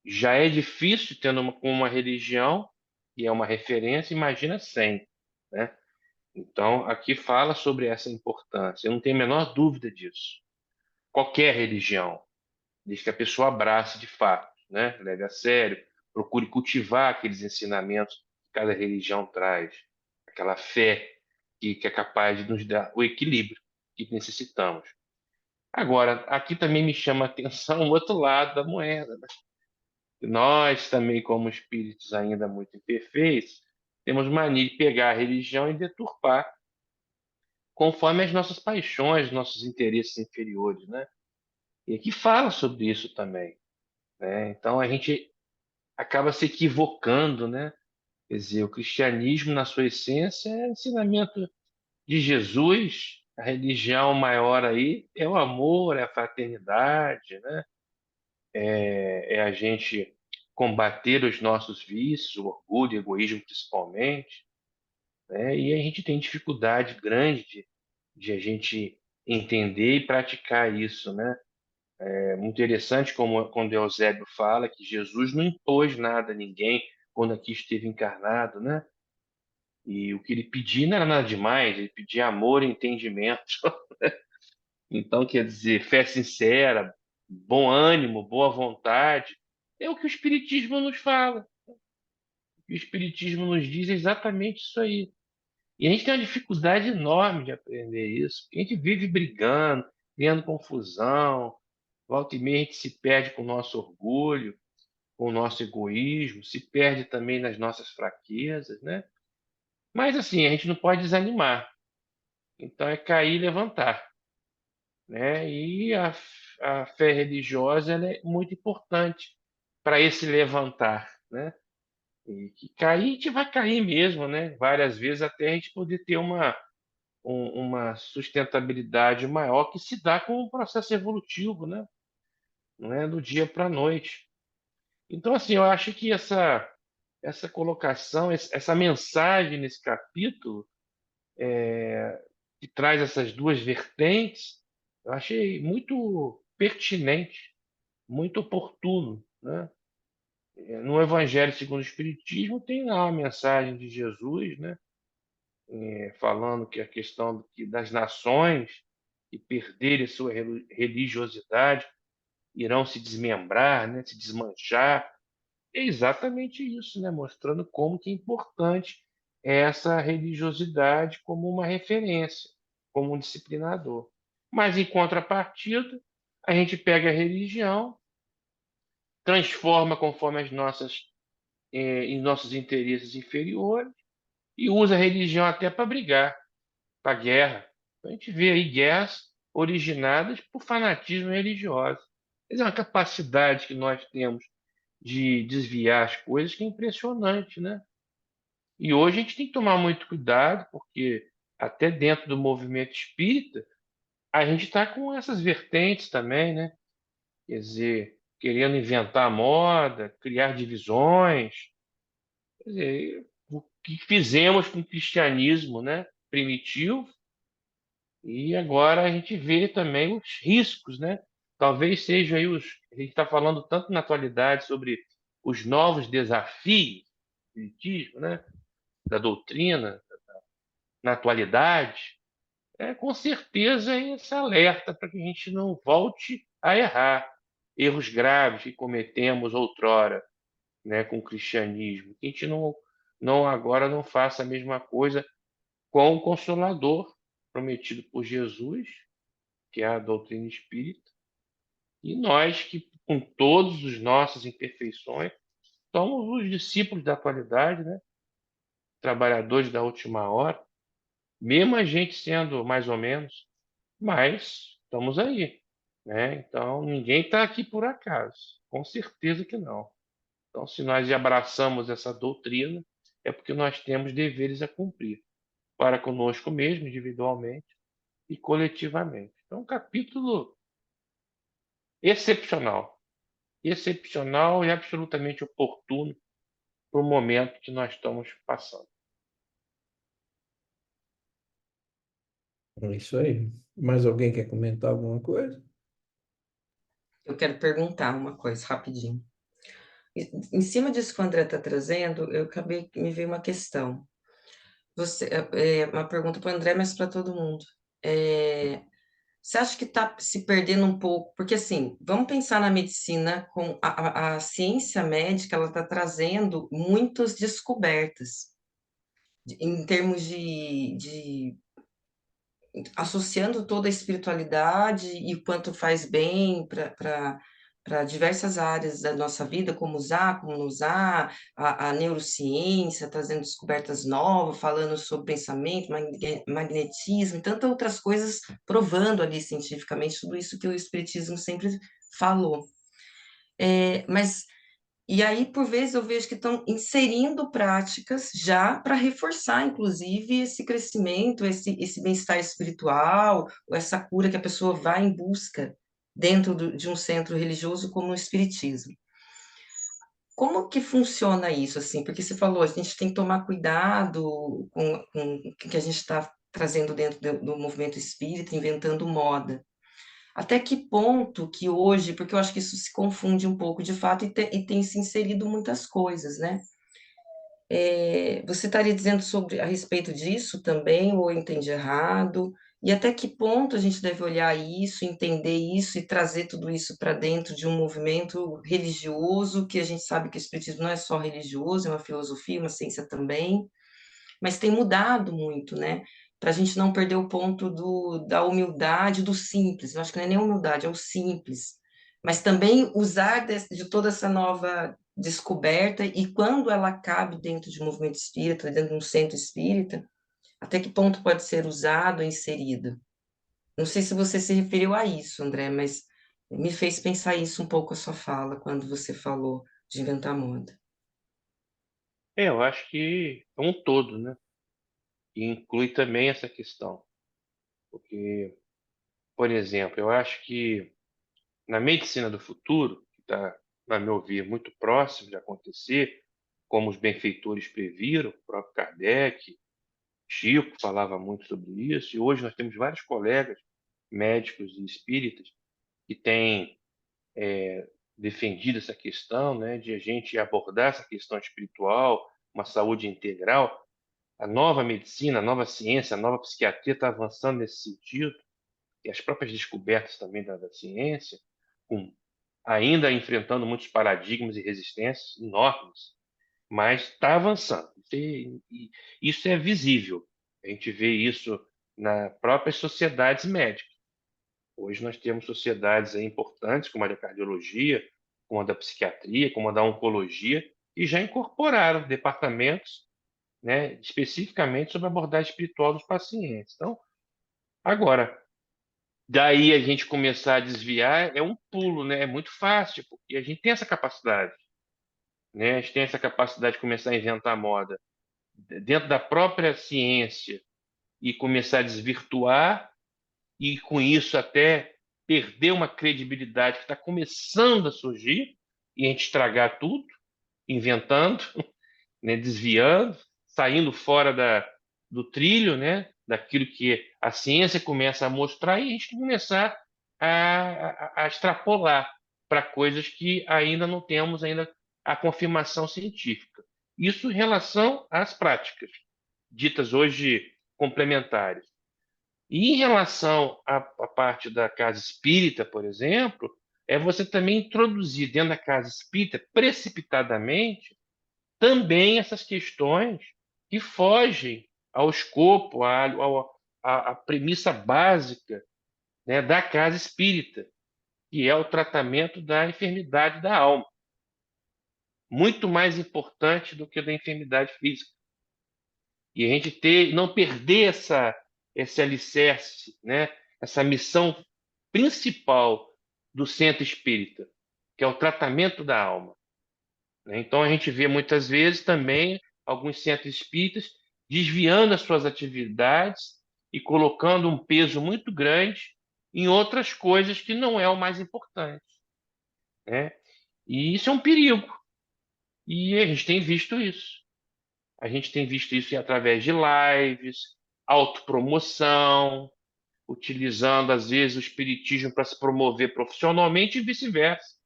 já é difícil tendo uma religião, que é uma referência, imagina sem, né? Então, aqui fala sobre essa importância. Eu não tenho a menor dúvida disso. Qualquer religião, desde que a pessoa abrace de fato, né? Leve a sério, procure cultivar aqueles ensinamentos que cada religião traz, aquela fé que é capaz de nos dar o equilíbrio que necessitamos. Agora, aqui também me chama a atenção o outro lado da moeda, né? Nós também, como espíritos ainda muito imperfeitos, temos mania de pegar a religião e deturpar conforme as nossas paixões, nossos interesses inferiores, né? E aqui fala sobre isso também, né? Então a gente acaba se equivocando, né? Quer dizer, o cristianismo, na sua essência, é o ensinamento de Jesus. A religião maior aí é o amor, é a fraternidade, né? É a gente combater os nossos vícios, o orgulho, o egoísmo principalmente, né? E a gente tem dificuldade grande de a gente entender e praticar isso, né? É muito interessante como quando Eusébio fala que Jesus não impôs nada a ninguém quando aqui esteve encarnado, né? E o que ele pedia não era nada demais, ele pedia amor e entendimento. Então, quer dizer, fé sincera, bom ânimo, boa vontade, é o que o Espiritismo nos fala. O que o Espiritismo nos diz é exatamente isso aí. E a gente tem uma dificuldade enorme de aprender isso, porque a gente vive brigando, criando confusão, Volta e meia a gente se perde com o nosso orgulho, com o nosso egoísmo, se perde também nas nossas fraquezas, né? Mas assim, a gente não pode desanimar. Então é cair e levantar, né? E a fé religiosa ela é muito importante para esse levantar, né? E que cair, a gente vai cair mesmo, né? Várias vezes até a gente poder ter uma sustentabilidade maior que se dá com o processo evolutivo, né? Não é do dia para a noite. Então, assim, eu acho que essa colocação, essa mensagem nesse capítulo, que traz essas duas vertentes, eu achei muito pertinente, muito oportuno, né? No Evangelho segundo o Espiritismo tem lá a mensagem de Jesus, né? Falando que a questão das nações que perderem sua religiosidade irão se desmembrar, né? Se desmanchar. É exatamente isso, né? Mostrando como que é importante essa religiosidade como uma referência, como um disciplinador. Mas, em contrapartida, a gente pega a religião, transforma conforme em nossos interesses inferiores e usa a religião até para brigar, para guerra. A gente vê aí guerras originadas por fanatismo religioso. Essa é uma capacidade que nós temos de desviar as coisas que é impressionante, né? E hoje a gente tem que tomar muito cuidado, porque até dentro do movimento espírita, a gente está com essas vertentes também, né? Quer dizer, querendo inventar moda, criar divisões. Quer dizer, o que fizemos com o cristianismo, né? Primitivo, e agora a gente vê também os riscos, né? Talvez sejam aí a gente está falando tanto na atualidade sobre os novos desafios do espiritismo, né? Da doutrina, na atualidade, com certeza esse alerta para que a gente não volte a errar erros graves que cometemos outrora, né, com o cristianismo. Que a gente não agora não faça a mesma coisa com o Consolador prometido por Jesus, que é a doutrina espírita, e nós que com todas as nossas imperfeições somos os discípulos da atualidade, né, trabalhadores da última hora, mesmo a gente sendo mais ou menos, mas estamos aí, né? Então ninguém está aqui por acaso, com certeza que não. Então, se nós abraçamos essa doutrina, é porque nós temos deveres a cumprir para conosco mesmo, individualmente e coletivamente. Então, um capítulo excepcional, excepcional e absolutamente oportuno para o momento que nós estamos passando. É isso aí. Mais alguém quer comentar alguma coisa? Eu quero perguntar uma coisa rapidinho. Em cima disso que o André está trazendo, me veio uma questão. Uma pergunta para o André, mas para todo mundo. É, Você acha que está se perdendo um pouco? Porque, assim, vamos pensar na medicina, com a ciência médica, ela está trazendo muitas descobertas, em termos associando toda a espiritualidade e o quanto faz bem para diversas áreas da nossa vida, como usar, como não usar, a neurociência trazendo descobertas novas, falando sobre pensamento, magnetismo e tantas outras coisas, provando ali cientificamente tudo isso que o espiritismo sempre falou. Mas e aí, por vezes, eu vejo que estão inserindo práticas já para reforçar, inclusive, esse crescimento, esse bem-estar espiritual, ou essa cura que a pessoa vai em busca dentro de um centro religioso como o Espiritismo. Como que funciona isso, assim? Porque você falou, a gente tem que tomar cuidado com o que a gente está trazendo dentro do movimento espírita, inventando moda. Até que ponto que hoje, porque eu acho que isso se confunde um pouco de fato e tem se inserido muitas coisas, né? Você estaria dizendo a respeito disso também, ou eu entendi errado? E até que ponto a gente deve olhar isso, entender isso e trazer tudo isso para dentro de um movimento religioso, que a gente sabe que o Espiritismo não é só religioso, é uma filosofia, uma ciência também, mas tem mudado muito, né? Para a gente não perder o ponto da humildade, do simples. Eu acho que não é nem humildade, é o simples. mas também usar de toda essa nova descoberta e quando ela cabe dentro de um movimento espírita, dentro de um centro espírita, até que ponto pode ser usado, inserido. Não sei se você se referiu a isso, André, mas me fez pensar isso um pouco a sua fala, quando você falou de inventar moda. Eu acho que é um todo, né? E inclui também essa questão. Porque, por exemplo, eu acho que na medicina do futuro, que está, a meu ver, muito próximo de acontecer, como os benfeitores previram, o próprio Kardec, Chico falava muito sobre isso, e hoje nós temos vários colegas médicos e espíritas que têm defendido essa questão, né, de a gente abordar essa questão espiritual, uma saúde integral. A nova medicina, a nova ciência, a nova psiquiatria está avançando nesse sentido, e as próprias descobertas também da ciência, com, ainda enfrentando muitos paradigmas e resistências enormes, mas está avançando. E isso é visível. A gente vê isso nas próprias sociedades médicas. Hoje nós temos sociedades aí importantes, como a da cardiologia, como a da psiquiatria, como a da oncologia, que já incorporaram departamentos, né, especificamente sobre a abordagem espiritual dos pacientes. Então, agora, daí a gente começar a desviar é um pulo, né? É muito fácil, porque a gente tem essa capacidade, né? A gente tem essa capacidade de começar a inventar moda dentro da própria ciência e começar a desvirtuar e com isso até perder uma credibilidade que está começando a surgir e a gente estragar tudo, inventando, né? Desviando, saindo fora do trilho, né? Daquilo que a ciência começa a mostrar e a gente começar a extrapolar para coisas que ainda não temos ainda a confirmação científica. Isso em relação às práticas, ditas hoje complementares. E em relação à parte da casa espírita, por exemplo, é você também introduzir dentro da casa espírita, precipitadamente, também essas questões que fogem ao escopo, à premissa básica, né, da casa espírita, que é o tratamento da enfermidade da alma, muito mais importante do que da enfermidade física. E a gente não perder esse alicerce, né, essa missão principal do centro espírita, que é o tratamento da alma, né? Então a gente vê muitas vezes também alguns centros espíritas desviando as suas atividades e colocando um peso muito grande em outras coisas que não é o mais importante, né? E isso é um perigo. E a gente tem visto isso. A gente tem visto isso através de lives, autopromoção, utilizando às vezes o espiritismo para se promover profissionalmente e vice-versa,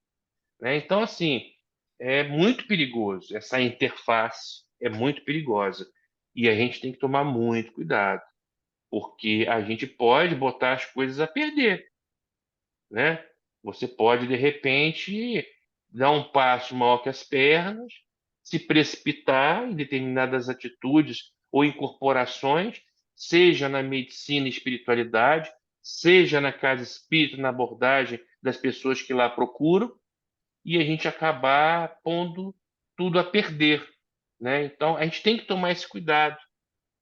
né? Então, assim, é muito perigoso. Essa interface é muito perigosa. E a gente tem que tomar muito cuidado, porque a gente pode botar as coisas a perder, né? Você pode, de repente, dar um passo maior que as pernas, se precipitar em determinadas atitudes ou incorporações, seja na medicina e espiritualidade, seja na casa espírita, na abordagem das pessoas que lá procuram, e a gente acabar pondo tudo a perder, né? Então, a gente tem que tomar esse cuidado,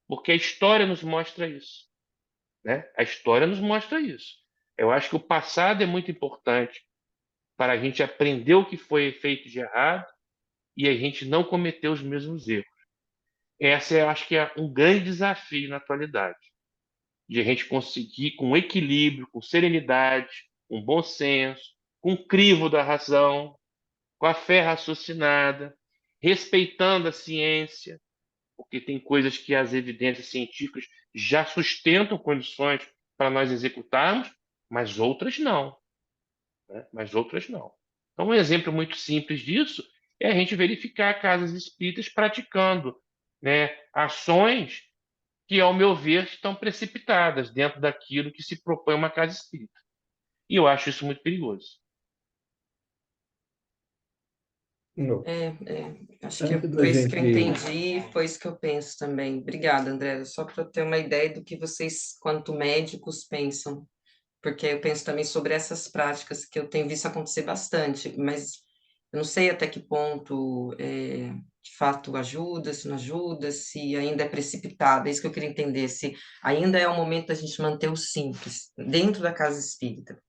porque a história nos mostra isso, né? A história nos mostra isso. Eu acho que o passado é muito importante para a gente aprender o que foi feito de errado e a gente não cometer os mesmos erros. Essa eu acho que é um grande desafio na atualidade, de a gente conseguir com equilíbrio, com serenidade, com bom senso, com crivo da razão, com a fé raciocinada, respeitando a ciência, porque tem coisas que as evidências científicas já sustentam condições para nós executarmos, mas outras não, né? Mas outras não. Então, um exemplo muito simples disso é a gente verificar casas espíritas praticando, né, ações que, ao meu ver, estão precipitadas dentro daquilo que se propõe uma casa espírita. E eu acho isso muito perigoso. Não. Acho que Antes da foi isso que eu gente, entendi, foi isso que eu penso também. Obrigada, André. Só para ter uma ideia do que vocês, quanto médicos, pensam porque eu penso também sobre essas práticas que eu tenho visto acontecer bastante, mas eu não sei até que ponto de fato ajuda, se não ajuda, se ainda é precipitado. É isso que eu queria entender, se ainda é o momento da gente manter o simples dentro da casa espírita,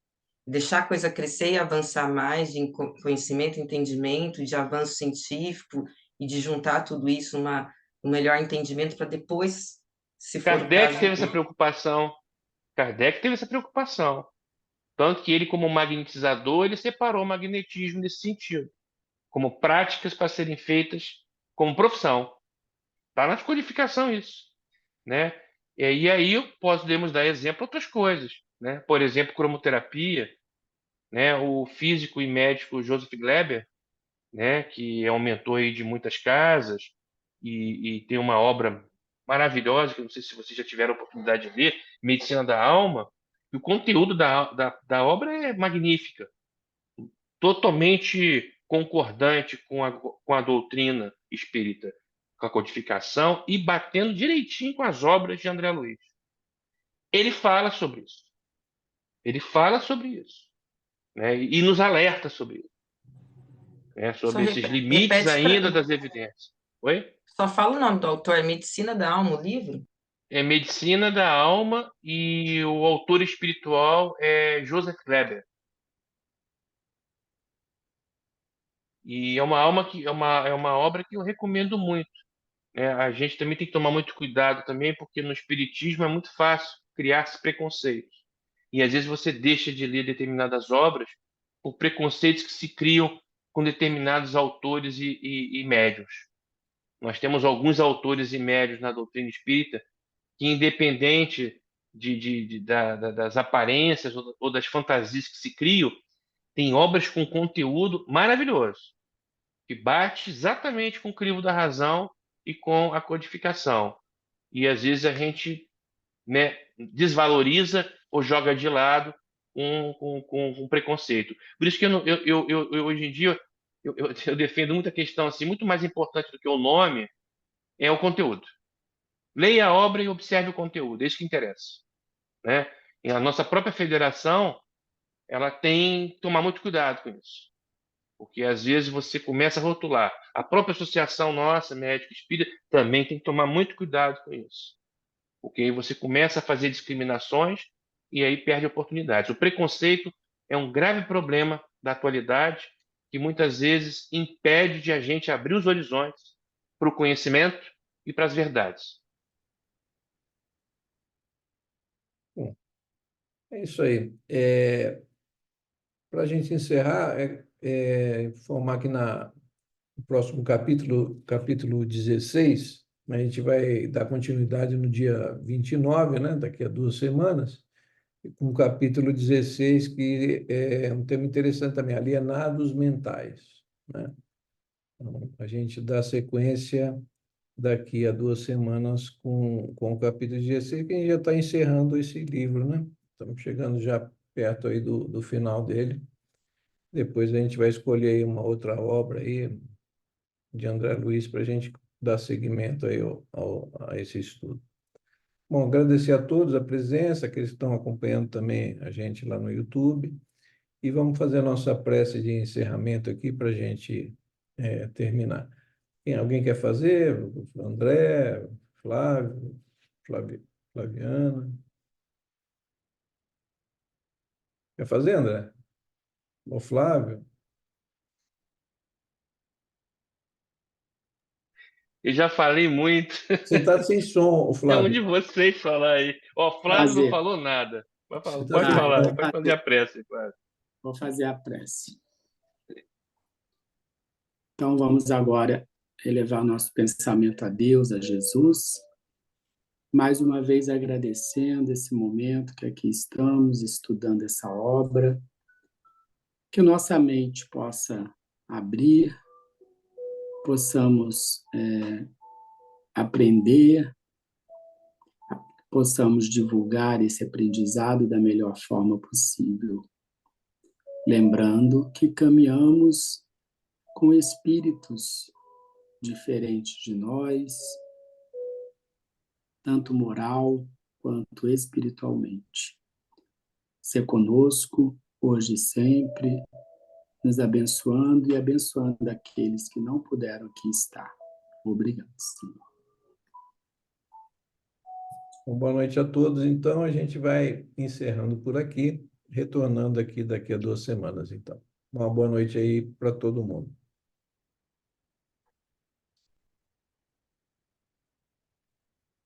deixar a coisa crescer e avançar mais de conhecimento, entendimento, de avanço científico e de juntar tudo isso um melhor entendimento para depois, se for o Kardec caso. teve essa preocupação. Kardec teve essa preocupação. Tanto que ele, como magnetizador, ele separou o magnetismo nesse sentido, como práticas para serem feitas como profissão. Está na codificação isso, né? E aí podemos dar exemplo a outras coisas, né? Por exemplo, cromoterapia, né? O físico e médico Joseph Gleber, né? Que é um mentor aí de muitas casas e tem uma obra maravilhosa, que eu não sei se vocês já tiveram a oportunidade de ver, Medicina da Alma. E o conteúdo da obra é magnífica, totalmente concordante com a doutrina espírita, com a codificação e batendo direitinho com as obras de André Luiz. Ele fala sobre isso. Ele fala sobre isso, né? E nos alerta sobre isso, né? Só Sobre esses limites repete para ainda das evidências. Oi? só fala o nome do autor, Medicina da Alma, o livro? É Medicina da Alma e o autor espiritual é Joseph Weber. E é uma alma que é uma obra que eu recomendo muito, né? A gente também tem que tomar muito cuidado também, porque no espiritismo é muito fácil criar-se preconceitos. E às vezes você deixa de ler determinadas obras por preconceitos que se criam com determinados autores e médiuns. Nós temos alguns autores e médiuns na doutrina espírita que, independente das aparências ou das fantasias que se criam, tem obras com conteúdo maravilhoso, que bate exatamente com o crivo da razão e com a codificação. E às vezes a gente, né, desvaloriza ou joga de lado com preconceito. Por isso que eu, hoje em dia eu defendo muita questão assim, muito mais importante do que o nome é o conteúdo. Leia a obra e observe o conteúdo, é isso que interessa, né? E a nossa própria federação, ela tem que tomar muito cuidado com isso, porque às vezes você começa a rotular. A própria associação nossa, médico espírita, também tem que tomar muito cuidado com isso, porque aí você começa a fazer discriminações e aí perde oportunidades. O preconceito é um grave problema da atualidade que muitas vezes impede de a gente abrir os horizontes para o conhecimento e para as verdades. Bom, é isso aí. Para a gente encerrar, informar que no próximo capítulo, capítulo 16, a gente vai dar continuidade no dia 29, né, daqui a 2 semanas, com o capítulo 16, que é um tema interessante também, alienados mentais, né? Então, a gente dá sequência daqui a 2 semanas com o capítulo 16, que a gente já está encerrando esse livro, né? Estamos chegando já perto aí do final dele. Depois a gente vai escolher aí uma outra obra aí de André Luiz para a gente dar seguimento aí a esse estudo. Bom, agradecer a todos a presença, que eles estão acompanhando também a gente lá no YouTube. E vamos fazer a nossa prece de encerramento aqui para a gente terminar. Alguém quer fazer? André, Flávio, Flaviana. Quer fazer, André? Ou Flávio? Eu já falei muito. Você está sem som, o É um de Flávio. vocês falar aí. Ó, Flávio não Fazer. falou nada. Você está Pode sem Tá, eu falar, vou som. pode fazer fazer, a prece, claro. vou fazer a prece. Então, vamos agora elevar nosso pensamento a Deus, a Jesus, mais uma vez agradecendo esse momento que aqui estamos estudando essa obra, que nossa mente possa abrir, possamos aprender, possamos divulgar esse aprendizado da melhor forma possível. Lembrando que caminhamos com espíritos diferentes de nós, tanto moral quanto espiritualmente. ser conosco, hoje e sempre, nos abençoando e abençoando aqueles que não puderam aqui estar. Obrigado, Senhor. Bom, boa noite a todos. Então, a gente vai encerrando por aqui, retornando aqui daqui a 2 semanas, então. Uma boa noite aí para todo mundo.